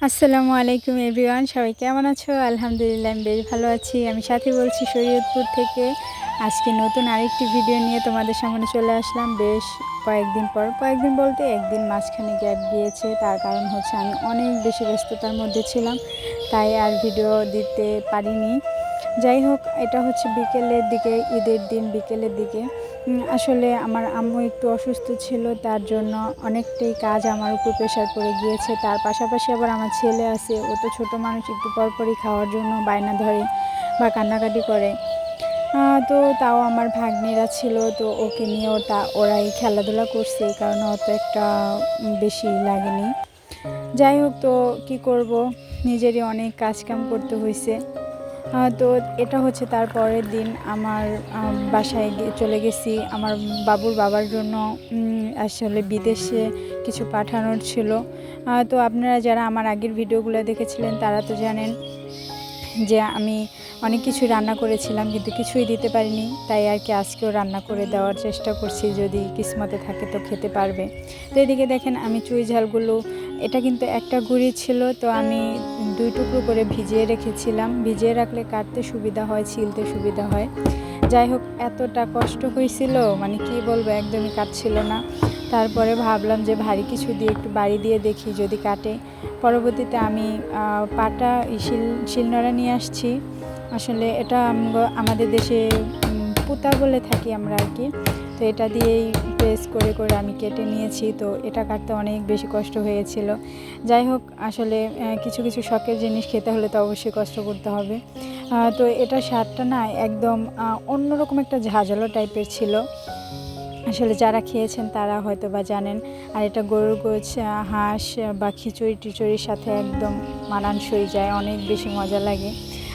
আসসালামু আলাইকুম এভরিওয়ান, সবাই কেমন আছো? আলহামদুলিল্লাহ আমি বেশ ভালো আছি। আমি সাথী বলছি শরীয়তপুর থেকে। আজকে নতুন আরেকটি ভিডিও নিয়ে তোমাদের সামনে চলে আসলাম। বেশ কয়েকদিন পর, কয়েকদিন বলতে একদিন মাঝখানে গ্যাপ গিয়েছে। তার কারণ হচ্ছে আমি অনেক বেশি ব্যস্ততার মধ্যে ছিলাম, তাই আর ভিডিও দিতে পারিনি। যাই হোক, এটা হচ্ছে বিকেলের দিকে, ঈদের দিন বিকেলের দিকে। আসলে আমার আম্মু একটু অসুস্থ ছিল, তার জন্য অনেকটাই কাজ আমার উপর প্রেশার পড়ে গিয়েছে। তার পাশাপাশি আবার আমার ছেলে আছে, ও তো ছোটো মানুষ, একটু পরপরই খাওয়ার জন্য বায়না ধরে বা কান্নাকাটি করে। তো তাও আমার ভাগ্নিরা ছিল, তো ওকে নিয়ে ওরাই খেলাধুলা করছে, এই কারণে অত একটা বেশি লাগেনি। যাই হোক, তো কী করব, নিজেরই অনেক কাজকাম করতে হয়েছে। তো এটা হচ্ছে তার পরের দিন আমার বাসায় চলে গেছি আমার বাবুর বাবার জন্য। আসলে বিদেশে কিছু পাঠানোর ছিল। তো আপনারা যারা আমার আগের ভিডিওগুলো দেখেছিলেন তারা তো জানেন যে আমি অনেক কিছু রান্না করেছিলাম, কিন্তু কিছুই দিতে পারিনি। তাই আর কি আজকেও রান্না করে দেওয়ার চেষ্টা করছি, যদি কিসমতে থাকে তো খেতে পারবে। তো এদিকে দেখেন আমি চুই ঝালগুলো, এটা কিন্তু একটা গুঁড়ি ছিল, তো আমি 2 টুকরো করে ভিজিয়ে রেখেছিলাম। ভিজিয়ে রাখলে কাটতে সুবিধা হয়, ছিলতে সুবিধা হয়। যাই হোক, এতটা কষ্ট হয়েছিল, মানে কি বলবো, একদমই কাটছিল না। তারপরে ভাবলাম যে ভারী কিছু দিয়ে একটু বাড়ি দিয়ে দেখি যদি কাটে। পরবর্তীতে আমি পাটা শিলনোড়া নিয়ে আসছি। আসলে এটা আমাদের দেশে পুতা বলে থাকি আমরা আর কি। তো এটা দিয়েই প্রেস করে করে আমি কেটে নিয়েছি। তো এটা কাটতে অনেক বেশি কষ্ট হয়েছিল। যাই হোক, আসলে কিছু কিছু শখের জিনিস খেতে হলে তো অবশ্যই কষ্ট করতে হবে। তো এটা স্বাদটা না একদম অন্যরকম একটা ঝাঁঝালো টাইপের ছিল। আসলে যারা খেয়েছেন তারা হয়তো বা জানেন। আর এটা গরুর গোছ, হাঁস বা খিচুড়ি টিচুড়ির সাথে একদম মানানসই যায়, অনেক বেশি মজা লাগে।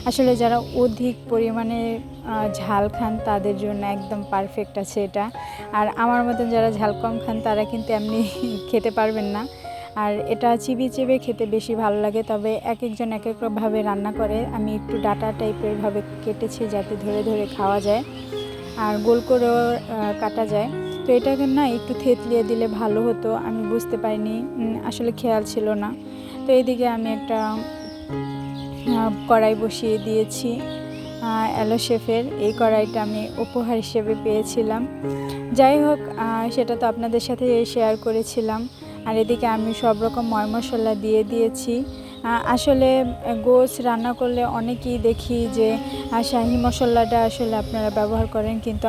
আসলে যারা অধিক পরিমাণে ঝাল খান তাদের জন্য একদম পারফেক্ট আছে এটা। আর আমার মতন যারা ঝাল কম খান তারা কিন্তু এমনি খেতে পারবেন না। আর এটা চিবিয়ে চিবিয়ে খেতে বেশি ভালো লাগে, তবে এক একজন এক একভাবে রান্না করে। আমি একটু ডাটা টাইপের ভাবে কেটেছি যাতে ধরে ধরে খাওয়া যায়, আর গোল করেও কাটা যায়। তো এটাকে না একটু থেতলিয়ে দিলে ভালো হতো, আমি বুঝতে পারিনি, আসলে খেয়াল ছিল না। তো এইদিকে আমি একটা কড়াই বসিয়ে দিয়েছি এলো শেফের। এই কড়াইটা আমি উপহার হিসেবে পেয়েছিলাম। যাই হোক, সেটা তো আপনাদের সাথে শেয়ার করেছিলাম। আর এদিকে আমি সব রকম ময় মশলা দিয়ে দিয়েছি। আসলে গোশ রান্না করলে অনেকেই দেখি যে শাহি মশলাটা আসলে আপনারা ব্যবহার করেন, কিন্তু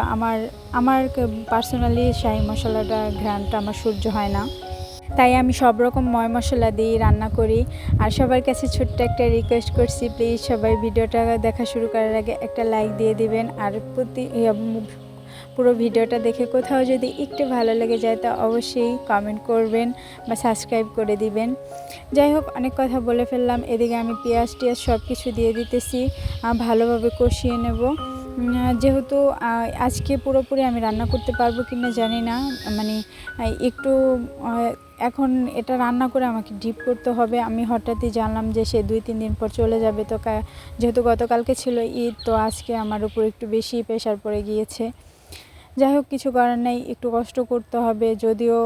আমার পার্সোনালি শাহি মশলাটা ঘ্রাণটা আমার সহ্য হয় না। তাই আমি সব রকম ময় মশলা দিয়েই রান্না করি। আর সবার কাছে ছোট্ট একটা রিকোয়েস্ট করছি, প্লিজ সবাই ভিডিওটা দেখা শুরু করার আগে একটা লাইক দিয়ে দিবেন। আর পুরো ভিডিওটা দেখে কোথাও যদি একটু ভালো লেগে যায় তা অবশ্যই কমেন্ট করবেন বা সাবস্ক্রাইব করে দিবেন। যাই হোক, অনেক কথা বলে ফেললাম। এদিকে আমি পেঁয়াজ টিয়াজ সব কিছু দিয়ে দিতেছি, ভালোভাবে কষিয়ে নেব। যেহেতু আজকে পুরোপুরি আমি রান্না করতে পারবো কি না জানি না, মানে একটু এখন এটা রান্না করে আমাকে ডিপ করতে হবে। আমি হঠাৎই জানলাম যে সে 2-3 দিন পর চলে যাবে। তো যেহেতু গতকালকে ছিল ঈদ, তো আজকে আমার উপর একটু বেশি প্রেশার পড়ে গিয়েছে। যাই হোক, কিছু করার নেই, একটু কষ্ট করতে হবে। যদিও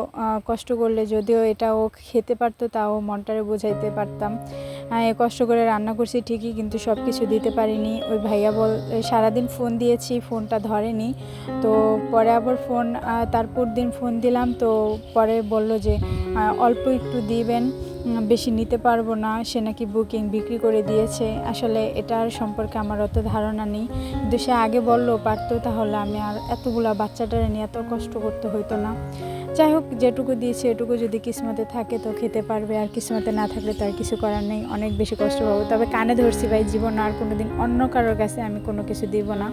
কষ্ট করলে যদিও এটাও খেতে পারতো, তাও মনটারে বোঝাইতে পারতাম। কষ্ট করে রান্না করছি ঠিকই, কিন্তু সব কিছু দিতে পারিনি। ওই ভাইয়া সারাদিন ফোন দিয়েছি, ফোনটা ধরেনি। তো পরে আবার তারপর দিন ফোন দিলাম, তো পরে বলল যে অল্প একটু দিবেন, বেশি নিতে পারবো না। সে নাকি বুকিং বিক্রি করে দিয়েছে। আসলে এটার সম্পর্কে আমার অত ধারণা নেই, কিন্তু সে আগে বললেও পারতো, তাহলে আমি আর এতগুলা বাচ্চাটারে নিয়ে এত কষ্ট করতে হইতো না। যাই হোক, যেটুকু দিয়েছি এটুকু যদি কিসমতে থাকে তো খেতে পারবে, আর কিসমতে না থাকলে তো আর কিছু করার নেই, অনেক বেশি কষ্ট পাবো। তবে কানে ধরছি ভাই, জীবন আর কোনো দিন অন্য কারোর কাছে আমি কোনো কিছু দিব না।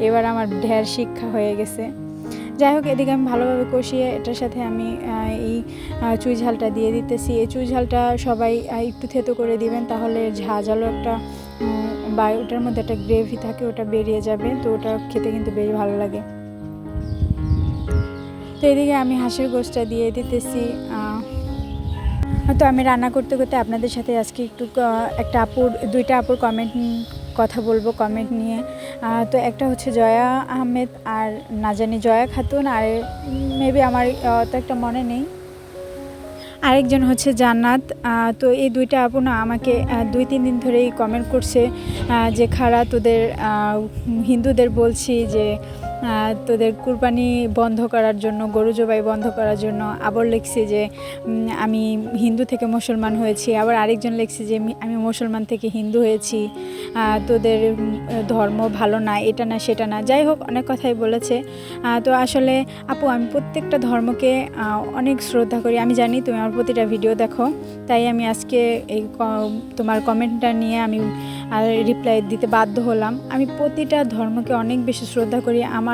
এবার আমার ঢের শিক্ষা হয়ে গেছে। যাই হোক, এদিকে আমি ভালোভাবে কষিয়ে এটার সাথে আমি এই চুই ঝালটা দিয়ে দিতেছি। এই চুই ঝালটা সবাই একটু থেতো করে দিবেন, তাহলে ঝাঁঝালো একটা বা ওটার মধ্যে একটা গ্রেভি থাকে, ওটা বেরিয়ে যাবে। তো ওটা খেতে কিন্তু বেশ ভালো লাগে। তো এদিকে আমি হাঁসের গোশটা দিয়ে দিতেছি। তো আমি রান্না করতে করতে আপনাদের সাথে আজকে একটু দুইটা আপুর কথা বলবো কমেন্ট নিয়ে। তো একটা হচ্ছে জয়া আহমেদ, আর না জানি জয়া খাতুন, আর মেবি আমার তো একটা মনে নেই। আরেকজন হচ্ছে জান্নাত। তো এই দুইটা আপু না আমাকে 2-3 দিন ধরেই কমেন্ট করছে যে খারা তোদের হিন্দুদের বলছি যে তোদের কুরবানি বন্ধ করার জন্য, গরু জবাই বন্ধ করার জন্য। আবার লিখছি যে আমি হিন্দু থেকে মুসলমান হয়েছি। আবার আরেকজন লিখছে যে আমি মুসলমান থেকে হিন্দু হয়েছি, তোদের ধর্ম ভালো না, এটা না সেটা না, যাই হোক অনেক কথাই বলেছে। তো আসলে আপু আমি প্রত্যেকটা ধর্মকে অনেক শ্রদ্ধা করি। আমি জানি তুমি আমার প্রতিটা ভিডিও দেখো, তাই আমি আজকে এই তোমার কমেন্টটা নিয়ে আমি রিপ্লাই দিতে বাধ্য হলাম। আমি প্রতিটা ধর্মকে অনেক বেশি শ্রদ্ধা করি। আমার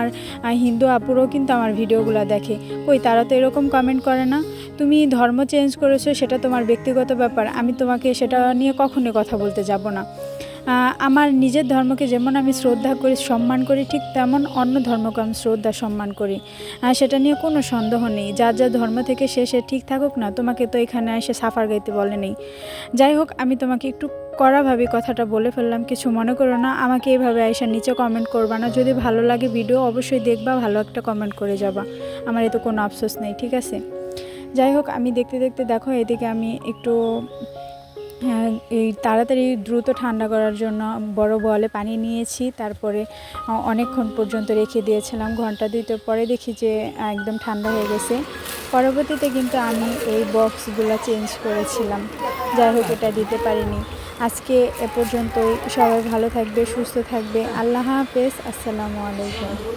হিন্দু আপুরও কিন্তু আমার ভিডিওগুলো দেখে, কই তারা তো এরকম কমেন্ট করে না। তুমি ধর্ম চেঞ্জ করেছো সেটা তোমার ব্যক্তিগত ব্যাপার, আমি তোমাকে সেটা নিয়ে কখনোই কথা বলতে যাব না। আমার নিজের ধর্মকে যেমন আমি শ্রদ্ধা করি, সম্মান করি, ঠিক তেমন অন্য ধর্মকে আমি শ্রদ্ধা সম্মান করি। সেটা নিয়ে কোনো সন্দেহ নেই। যার যার ধর্ম থেকে সে ঠিক থাকুক না, তোমাকে তো এখানে এসে সাফার গাইতে বলে নেই। যাই হোক আমি তোমাকে একটু কড়াভাবে কথাটা বলে ফেললাম, কিছু মনে করো না। আমাকে এইভাবে আইসা নিচে কমেন্ট করবা না। যদি ভালো লাগে ভিডিও অবশ্যই দেখবা, ভালো একটা কমেন্ট করে যাবা, আমার এতে কোনো আফসোস নেই, ঠিক আছে। যাই হোক আমি দেখতে দেখতে দেখো এদিকে আমি একটু এই তাড়াতাড়ি দ্রুত ঠান্ডা করার জন্য বড় বোয়ালে পানি নিয়েছি। তারপরে অনেকক্ষণ পর্যন্ত রেখে দিয়েছিলাম, ঘন্টা 2 পরে দেখি যে একদম ঠান্ডা হয়ে গেছে। পরবর্তীতে কিন্তু আমি এই বক্সগুলো চেঞ্জ করেছিলাম, যাই হোক এটা দিতে পারিনি। আজকে এ পর্যন্তই। সবাই ভালো থাকবে, সুস্থ থাকবে। আল্লাহ হাফেজ, আসসালামু আলাইকুম।